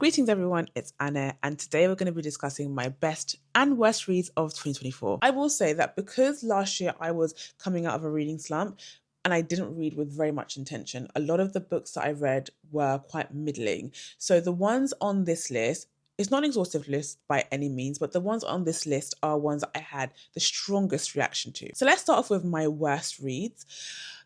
Greetings everyone, it's Anna and today we're going to be discussing my best and worst reads of 2024. I will say that because last year I was coming out of a reading slump and I didn't read with very much intention, a lot of the books that I read were quite middling. So the ones on this list, it's not an exhaustive list by any means, but the ones on this list are ones that I had the strongest reaction to. So let's start off with my worst reads.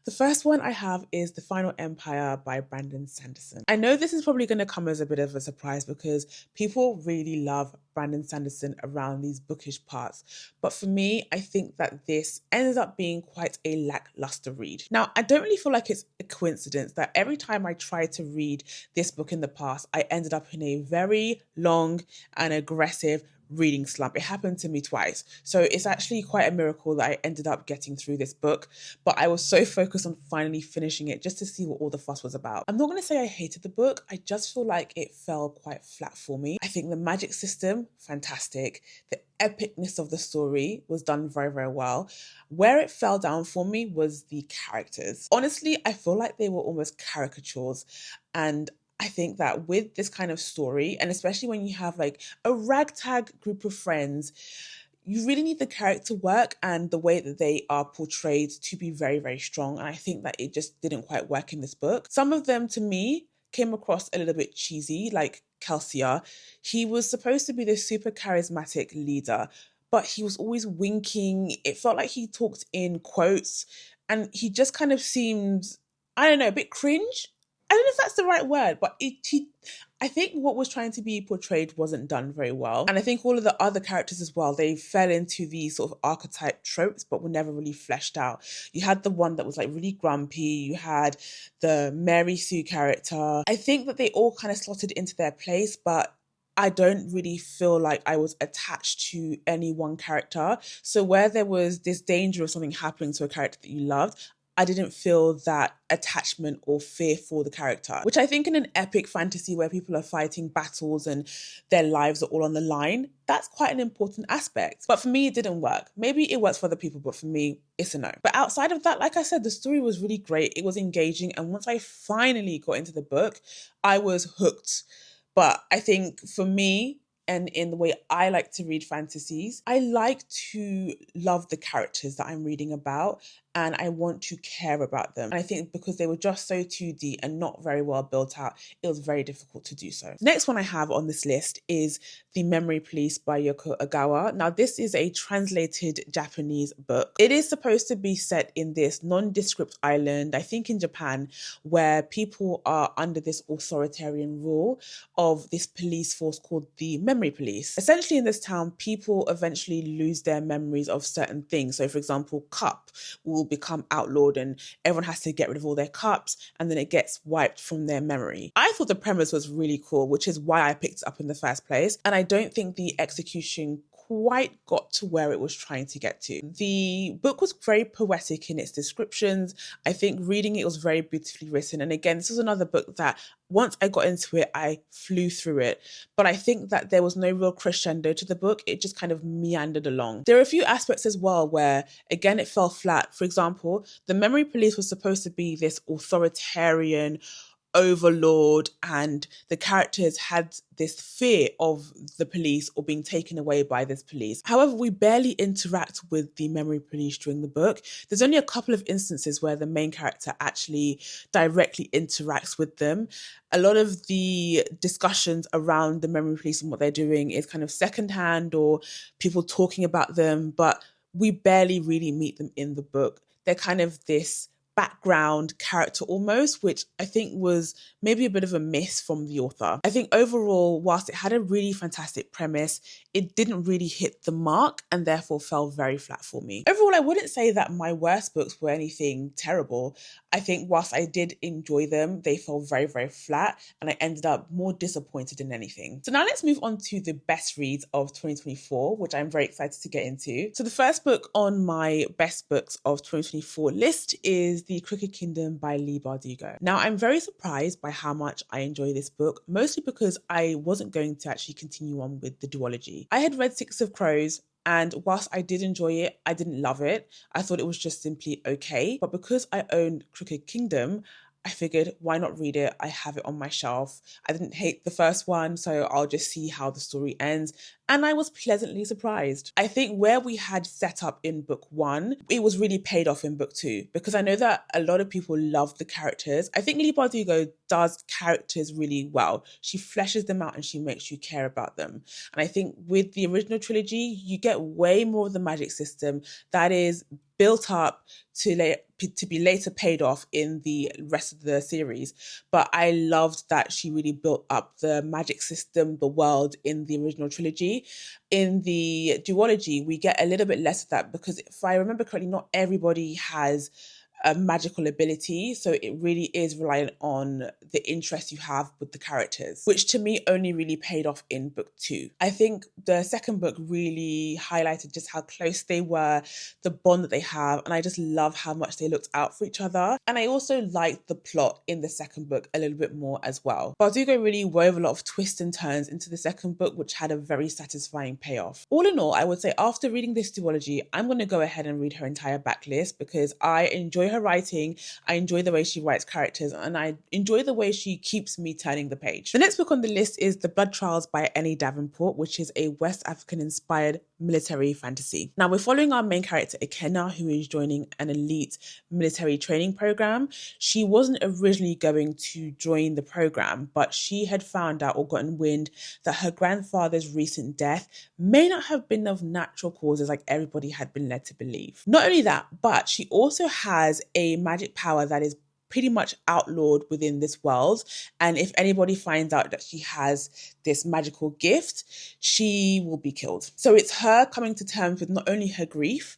The first one I have is The Final Empire by Brandon Sanderson. I know this is probably going to come as a bit of a surprise because people really love Brandon Sanderson around these bookish parts. But for me, I think that this ends up being quite a lackluster read. Now, I don't really feel like it's a coincidence that every time I tried to read this book in the past, I ended up in a very long and aggressive reading slump. It happened to me twice. So it's actually quite a miracle that I ended up getting through this book, but I was so focused on finally finishing it just to see what all the fuss was about. I'm not going to say I hated the book. I just feel like it fell quite flat for me. I think the magic system, fantastic. The epicness of the story was done very, very well. Where it fell down for me was the characters. Honestly, I feel like they were almost caricatures, and I think that with this kind of story, and especially when you have like a ragtag group of friends, you really need the character work and the way that they are portrayed to be very, very strong. And I think that it just didn't quite work in this book. Some of them, to me, came across a little bit cheesy, like Kelsier. He was supposed to be this super charismatic leader, but he was always winking. It felt like he talked in quotes, and he just kind of seemed, I don't know, a bit cringe. I don't know if that's the right word, but I think what was trying to be portrayed wasn't done very well. And I think all of the other characters as well, they fell into these sort of archetype tropes, but were never really fleshed out. You had the one that was like really grumpy. You had the Mary Sue character. I think that they all kind of slotted into their place, but I don't really feel like I was attached to any one character. So where there was this danger of something happening to a character that you loved, I didn't feel that attachment or fear for the character, which I think in an epic fantasy where people are fighting battles and their lives are all on the line, that's quite an important aspect. But for me, it didn't work. Maybe it works for other people, but for me, it's a no. But outside of that, like I said, the story was really great. It was engaging. And once I finally got into the book, I was hooked. But I think for me, and in the way I like to read fantasies, I like to love the characters that I'm reading about and I want to care about them. And I think because they were just so 2D and not very well built out, it was very difficult to do so. The next one I have on this list is The Memory Police by Yoko Ogawa. Now, this is a translated Japanese book. It is supposed to be set in this nondescript island, I think in Japan, where people are under this authoritarian rule of this police force called the Memory Police. Essentially, in this town, people eventually lose their memories of certain things. So, for example, cup will become outlawed and everyone has to get rid of all their cups and then it gets wiped from their memory. I thought the premise was really cool, which is why I picked it up in the first place. And I don't think the execution quite got to where it was trying to get to. The book was very poetic in its descriptions. I think reading it was very beautifully written. And again, this was another book that once I got into it, I flew through it. But I think that there was no real crescendo to the book. It just kind of meandered along. There are a few aspects as well where, again, it fell flat. For example, the Memory Police was supposed to be this authoritarian overlord, and the characters had this fear of the police or being taken away by this police. However, we barely interact with the Memory Police during the book. There's only a couple of instances where the main character actually directly interacts with them. A lot of the discussions around the Memory Police and what they're doing is kind of secondhand or people talking about them, but we barely really meet them in the book. They're kind of this background character almost, which I think was maybe a bit of a miss from the author. I think overall, whilst it had a really fantastic premise, it didn't really hit the mark and therefore fell very flat for me. Overall, I wouldn't say that my worst books were anything terrible. I think whilst I did enjoy them, they fell very, very flat and I ended up more disappointed than anything. So now let's move on to the best reads of 2024, which I'm very excited to get into. So the first book on my best books of 2024 list is The Crooked Kingdom by Leigh Bardugo. Now, I'm very surprised by how much I enjoy this book, mostly because I wasn't going to actually continue on with the duology. I had read Six of Crows, and whilst I did enjoy it, I didn't love it. I thought it was just simply okay. But because I owned Crooked Kingdom, I figured, why not read it? I have it on my shelf. I didn't hate the first one, so I'll just see how the story ends. And I was pleasantly surprised. I think where we had set up in book one, it was really paid off in book two, because I know that a lot of people love the characters. I think Leigh Bardugo does characters really well. She fleshes them out and she makes you care about them. And I think with the original trilogy, you get way more of the magic system that is built up to be later paid off in the rest of the series. But I loved that she really built up the magic system, the world in the original trilogy. In the duology, we get a little bit less of that, because if I remember correctly, not everybody has a magical ability, so it really is reliant on the interest you have with the characters, which to me only really paid off in book two. I think the second book really highlighted just how close they were, the bond that they have, and I just love how much they looked out for each other. And I also liked the plot in the second book a little bit more as well. Bardugo really wove a lot of twists and turns into the second book, which had a very satisfying payoff. All in all, I would say after reading this duology, I'm going to go ahead and read her entire backlist, because I enjoy her writing, I enjoy the way she writes characters, and I enjoy the way she keeps me turning the page. The next book on the list is The Blood Trials by Annie Davenport, which is a West African inspired military fantasy. Now we're following our main character Ikenna, who is joining an elite military training program. She wasn't originally going to join the program, but she had found out or gotten wind that her grandfather's recent death may not have been of natural causes like everybody had been led to believe. Not only that, but she also has a magic power that is pretty much outlawed within this world. And if anybody finds out that she has this magical gift, she will be killed. So it's her coming to terms with not only her grief,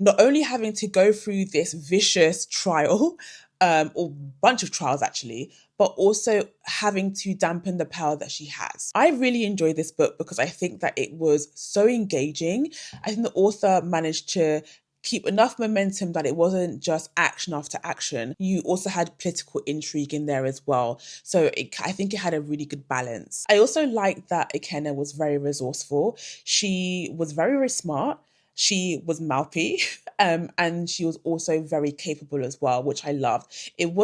not only having to go through this vicious trial, or bunch of trials actually, but also having to dampen the power that she has. I really enjoyed this book because I think that it was so engaging. I think the author managed to keep enough momentum that it wasn't just action after action. You also had political intrigue in there as well. So I think it had a really good balance. I also liked that Ikenna was very resourceful. She was very, very smart. She was mouthy, and she was also very capable as well, which I loved. It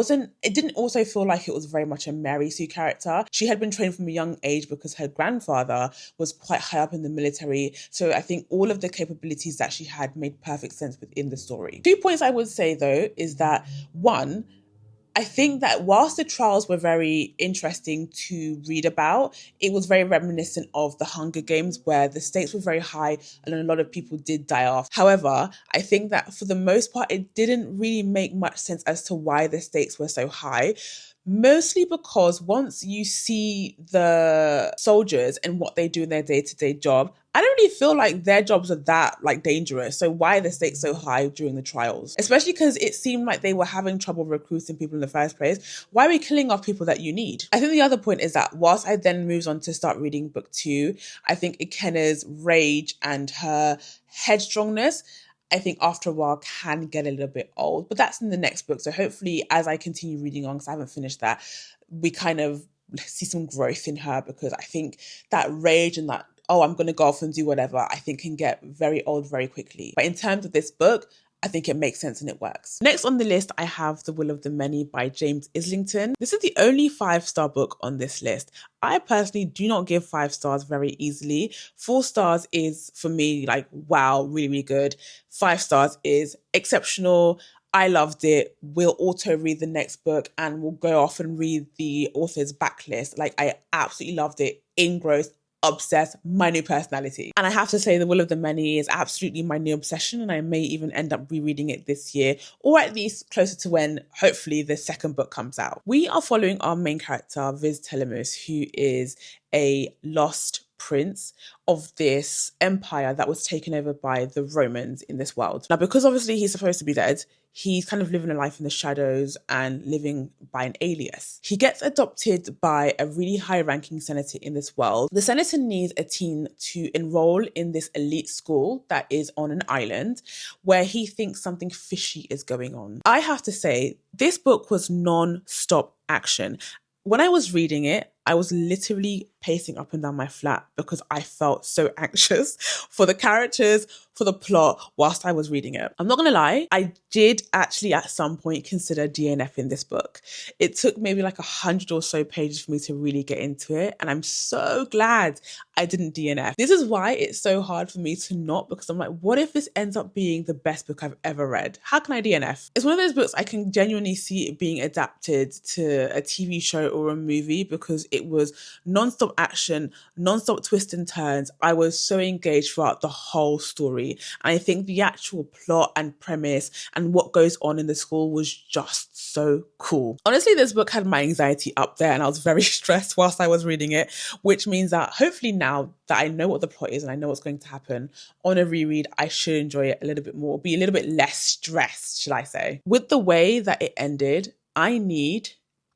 didn't also feel like it was very much a Mary Sue character. She had been trained from a young age because her grandfather was quite high up in the military. So I think all of the capabilities that she had made perfect sense within the story. 2 points I would say though is that, one, I think that whilst the trials were very interesting to read about, it was very reminiscent of the Hunger Games, where the stakes were very high and a lot of people did die off. However, I think that for the most part, it didn't really make much sense as to why the stakes were so high. Mostly because once you see the soldiers and what they do in their day-to-day job, I don't really feel like their jobs are that dangerous. So why are the stakes so high during the trials? Especially because it seemed like they were having trouble recruiting people in the first place. Why are we killing off people that you need? I think the other point is that whilst I then moves on to start reading book two, I think Ikenna's rage and her headstrongness, I think after a while can get a little bit old, but that's in the next book. So hopefully as I continue reading on, because I haven't finished that, we kind of see some growth in her, because I think that rage and that, oh, I'm going to go off and do whatever, I think can get very old very quickly. But in terms of this book, I think it makes sense and it works. Next on the list, I have The Will of the Many by James Islington. This is the only 5-star book on this list. I personally do not give 5 stars very easily. 4 stars is, for me, like, wow, really, really good. 5 stars is exceptional. I loved it. We'll auto read the next book and we'll go off and read the author's backlist. Like, I absolutely loved it. Engrossed, obsessed, my new personality. And I have to say The Will of the Many is absolutely my new obsession, and I may even end up rereading it this year, or at least closer to when hopefully the second book comes out. We are following our main character, Viz Telemus, who is a lost prince of this empire that was taken over by the Romans in this world. Now, because obviously he's supposed to be dead, he's kind of living a life in the shadows and living by an alias. He gets adopted by a really high-ranking senator in this world. The senator needs a teen to enroll in this elite school that is on an island where he thinks something fishy is going on. I have to say, this book was non-stop action. When I was reading it, I was literally pacing up and down my flat because I felt so anxious for the characters, for the plot whilst I was reading it. I'm not gonna lie, I did actually at some point consider DNF in this book. It took maybe like 100 or so pages for me to really get into it, and I'm so glad I didn't DNF. This is why it's so hard for me to not, because I'm like, what if this ends up being the best book I've ever read? How can I DNF? It's one of those books I can genuinely see it being adapted to a TV show or a movie because it was non-stop action, non-stop twists and turns. I was so engaged throughout the whole story. And I think the actual plot and premise and what goes on in the school was just so cool. Honestly, this book had my anxiety up there and I was very stressed whilst I was reading it, which means that hopefully now that I know what the plot is and I know what's going to happen, on a reread, I should enjoy it a little bit more, be a little bit less stressed, should I say. With the way that it ended, I need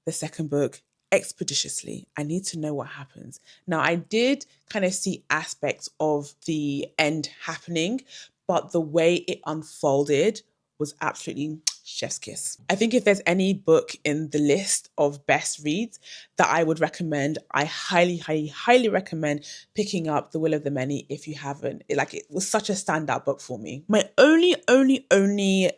the second book expeditiously. I need to know what happens. Now, I did kind of see aspects of the end happening, but the way it unfolded was absolutely chef's kiss. I think if there's any book in the list of best reads that I would recommend, I highly, highly, highly recommend picking up The Will of the Many if you haven't. It was such a standout book for me. My only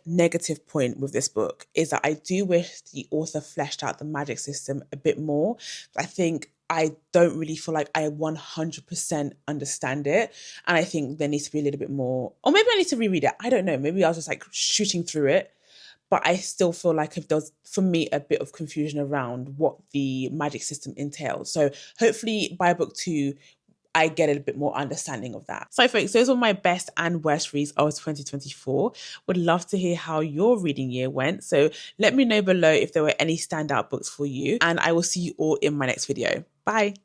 negative point with this book is that I do wish the author fleshed out the magic system a bit more. I think I don't really feel like I 100% understand it. And I think there needs to be a little bit more, or maybe I need to reread it. I don't know. Maybe I was just like shooting through it. But I still feel like if there's, for me, a bit of confusion around what the magic system entails. So hopefully by book 2, I get a bit more understanding of that. So folks, those were my best and worst reads of 2024. Would love to hear how your reading year went. So let me know below if there were any standout books for you. And I will see you all in my next video. Bye.